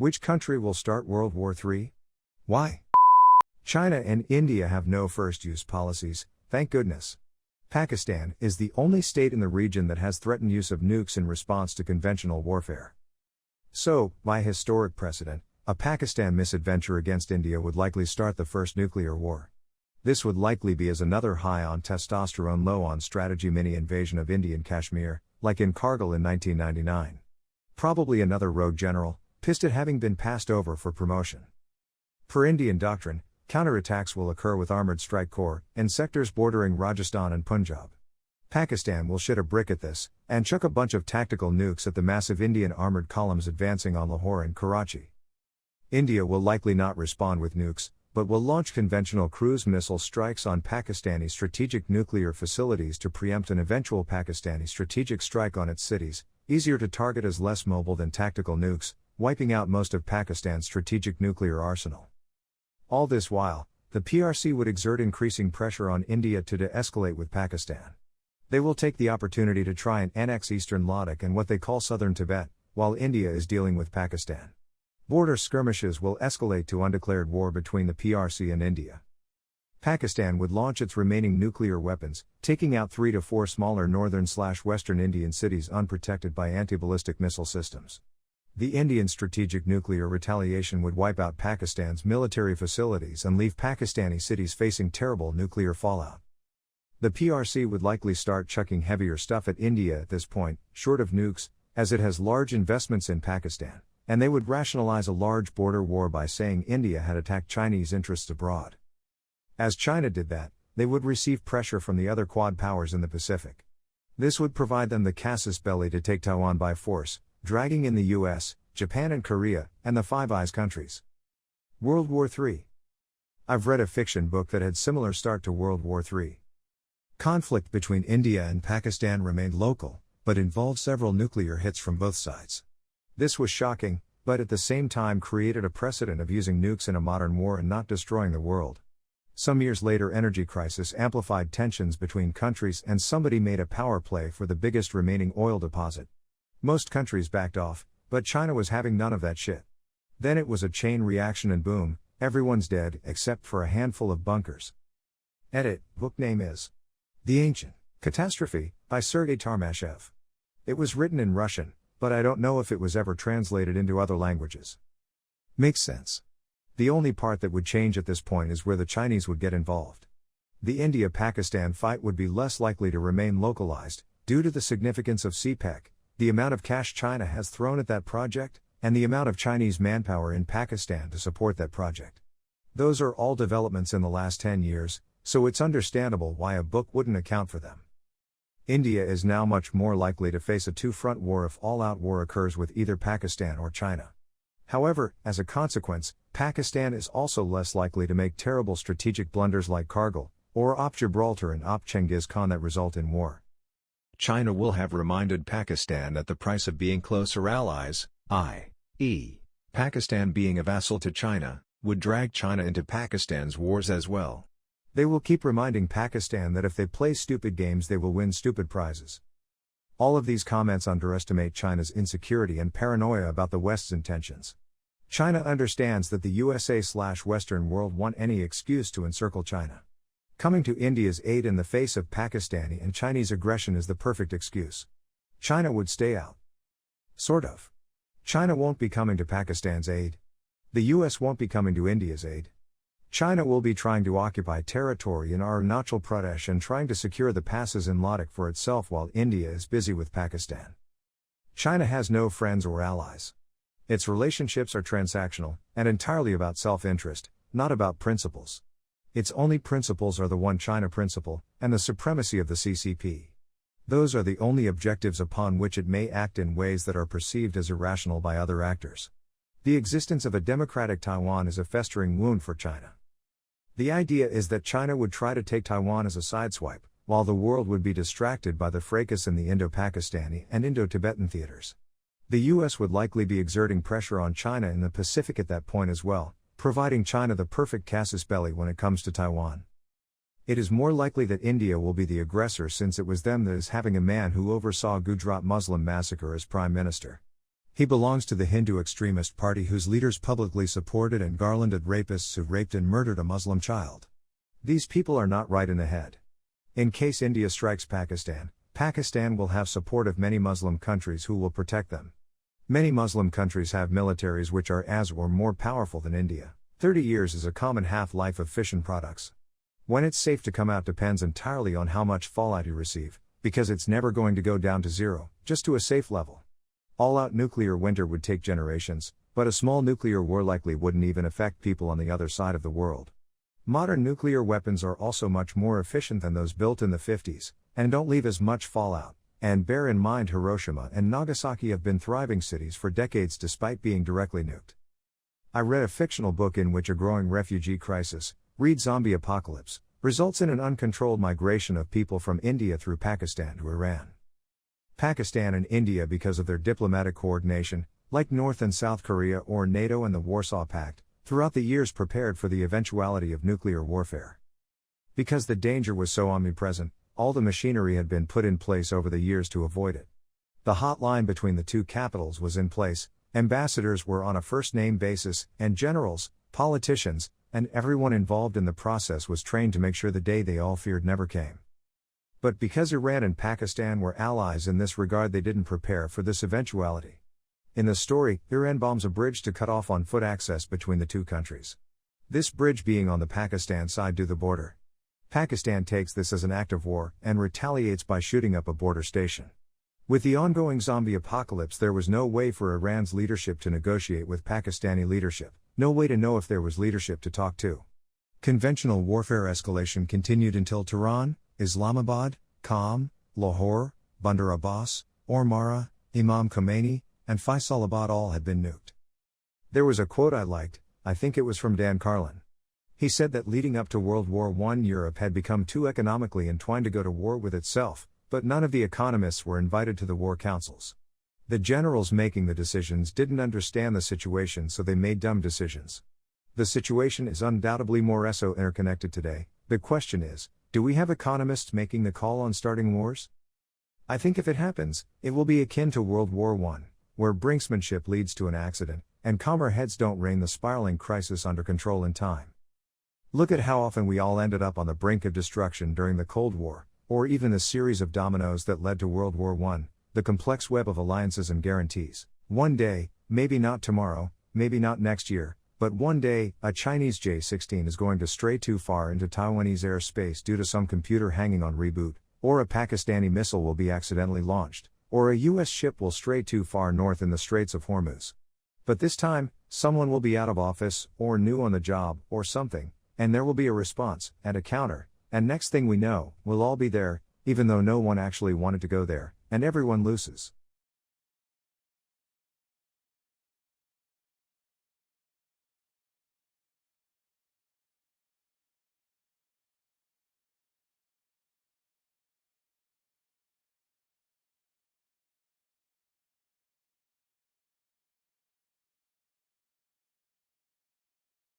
Which country will start World War III? Why? China and India have no first-use policies, thank goodness. Pakistan is the only state in the region that has threatened use of nukes in response to conventional warfare. So, by historic precedent, a Pakistan misadventure against India would likely start the first nuclear war. This would likely be as another high on testosterone, low on strategy mini invasion of Indian Kashmir, like in Kargil in 1999. Probably another rogue general, pissed at having been passed over for promotion. Per Indian doctrine, counterattacks will occur with armored strike corps in sectors bordering Rajasthan and Punjab. Pakistan will shit a brick at this, and chuck a bunch of tactical nukes at the massive Indian armored columns advancing on Lahore and Karachi. India will likely not respond with nukes, but will launch conventional cruise missile strikes on Pakistani strategic nuclear facilities to preempt an eventual Pakistani strategic strike on its cities, easier to target as less mobile than tactical nukes, wiping out most of Pakistan's strategic nuclear arsenal. All this while, the PRC would exert increasing pressure on India to de-escalate with Pakistan. They will take the opportunity to try and annex eastern Ladakh and what they call southern Tibet, while India is dealing with Pakistan. Border skirmishes will escalate to undeclared war between the PRC and India. Pakistan would launch its remaining nuclear weapons, taking out 3 to 4 smaller northern/western Indian cities unprotected by anti-ballistic missile systems. The Indian strategic nuclear retaliation would wipe out Pakistan's military facilities and leave Pakistani cities facing terrible nuclear fallout. The PRC would likely start chucking heavier stuff at India at this point, short of nukes, as it has large investments in Pakistan, and they would rationalize a large border war by saying India had attacked Chinese interests abroad. As China did that, they would receive pressure from the other Quad powers in the Pacific. This would provide them the casus belli to take Taiwan by force, dragging in the US, Japan and Korea, and the Five Eyes countries. World War III. I've read a fiction book that had similar start to World War III. Conflict between India and Pakistan remained local, but involved several nuclear hits from both sides. This was shocking, but at the same time created a precedent of using nukes in a modern war and not destroying the world. Some years later, energy crisis amplified tensions between countries and somebody made a power play for the biggest remaining oil deposit. Most countries backed off, but China was having none of that shit. Then it was a chain reaction and boom, everyone's dead except for a handful of bunkers. Edit, book name is The Ancient Catastrophe, by Sergei Tarmashev. It was written in Russian, but I don't know if it was ever translated into other languages. Makes sense. The only part that would change at this point is where the Chinese would get involved. The India-Pakistan fight would be less likely to remain localized, due to the significance of CPEC, the amount of cash China has thrown at that project, and the amount of Chinese manpower in Pakistan to support that project. Those are all developments in the last 10 years, so it's understandable why a book wouldn't account for them. India is now much more likely to face a two-front war if all-out war occurs with either Pakistan or China. However, as a consequence, Pakistan is also less likely to make terrible strategic blunders like Kargil, or Op Gibraltar and Op Chengiz Khan that result in war. China will have reminded Pakistan that the price of being closer allies, i.e., Pakistan being a vassal to China, would drag China into Pakistan's wars as well. They will keep reminding Pakistan that if they play stupid games they will win stupid prizes. All of these comments underestimate China's insecurity and paranoia about the West's intentions. China understands that the USA/Western world want any excuse to encircle China. Coming to India's aid in the face of Pakistani and Chinese aggression is the perfect excuse. China would stay out. Sort of. China won't be coming to Pakistan's aid. The US won't be coming to India's aid. China will be trying to occupy territory in Arunachal Pradesh and trying to secure the passes in Ladakh for itself while India is busy with Pakistan. China has no friends or allies. Its relationships are transactional, and entirely about self-interest, not about principles. Its only principles are the One China principle, and the supremacy of the CCP. Those are the only objectives upon which it may act in ways that are perceived as irrational by other actors. The existence of a democratic Taiwan is a festering wound for China. The idea is that China would try to take Taiwan as a sideswipe, while the world would be distracted by the fracas in the Indo-Pakistani and Indo-Tibetan theaters. The US would likely be exerting pressure on China in the Pacific at that point as well, providing China the perfect casus belli when it comes to Taiwan. It is more likely that India will be the aggressor since it was them that is having a man who oversaw Gujarat Muslim massacre as Prime Minister. He belongs to the Hindu extremist party whose leaders publicly supported and garlanded rapists who raped and murdered a Muslim child. These people are not right in the head. In case India strikes Pakistan, Pakistan will have support of many Muslim countries who will protect them. Many Muslim countries have militaries which are as or more powerful than India. 30 years is a common half-life of fission products. When it's safe to come out depends entirely on how much fallout you receive, because it's never going to go down to zero, just to a safe level. All-out nuclear winter would take generations, but a small nuclear war likely wouldn't even affect people on the other side of the world. Modern nuclear weapons are also much more efficient than those built in the 50s, and don't leave as much fallout. And bear in mind Hiroshima and Nagasaki have been thriving cities for decades despite being directly nuked. I read a fictional book in which a growing refugee crisis, read zombie apocalypse, results in an uncontrolled migration of people from India through Pakistan to Iran. Pakistan and India, because of their diplomatic coordination, like North and South Korea or NATO and the Warsaw Pact, throughout the years prepared for the eventuality of nuclear warfare. Because the danger was so omnipresent, all the machinery had been put in place over the years to avoid it. The hotline between the two capitals was in place, ambassadors were on a first-name basis, and generals, politicians, and everyone involved in the process was trained to make sure the day they all feared never came. But because Iran and Pakistan were allies in this regard, they didn't prepare for this eventuality. In the story, Iran bombs a bridge to cut off on-foot access between the two countries. This bridge being on the Pakistan side to the border. Pakistan takes this as an act of war, and retaliates by shooting up a border station. With the ongoing zombie apocalypse, there was no way for Iran's leadership to negotiate with Pakistani leadership, no way to know if there was leadership to talk to. Conventional warfare escalation continued until Tehran, Islamabad, Qom, Lahore, Bandar Abbas, Ormara, Imam Khomeini, and Faisalabad all had been nuked. There was a quote I liked, I think it was from Dan Carlin. He said that leading up to World War I, Europe had become too economically entwined to go to war with itself, but none of the economists were invited to the war councils. The generals making the decisions didn't understand the situation, so they made dumb decisions. The situation is undoubtedly more so interconnected today. The question is, do we have economists making the call on starting wars? I think if it happens, it will be akin to World War I, where brinksmanship leads to an accident, and calmer heads don't rein the spiraling crisis under control in time. Look at how often we all ended up on the brink of destruction during the Cold War, or even the series of dominoes that led to World War I, the complex web of alliances and guarantees. One day, maybe not tomorrow, maybe not next year, but one day, a Chinese J-16 is going to stray too far into Taiwanese airspace due to some computer hanging on reboot, or a Pakistani missile will be accidentally launched, or a US ship will stray too far north in the Straits of Hormuz. But this time, someone will be out of office, or new on the job, or something, and there will be a response, and a counter, and next thing we know, we'll all be there, even though no one actually wanted to go there, and everyone loses.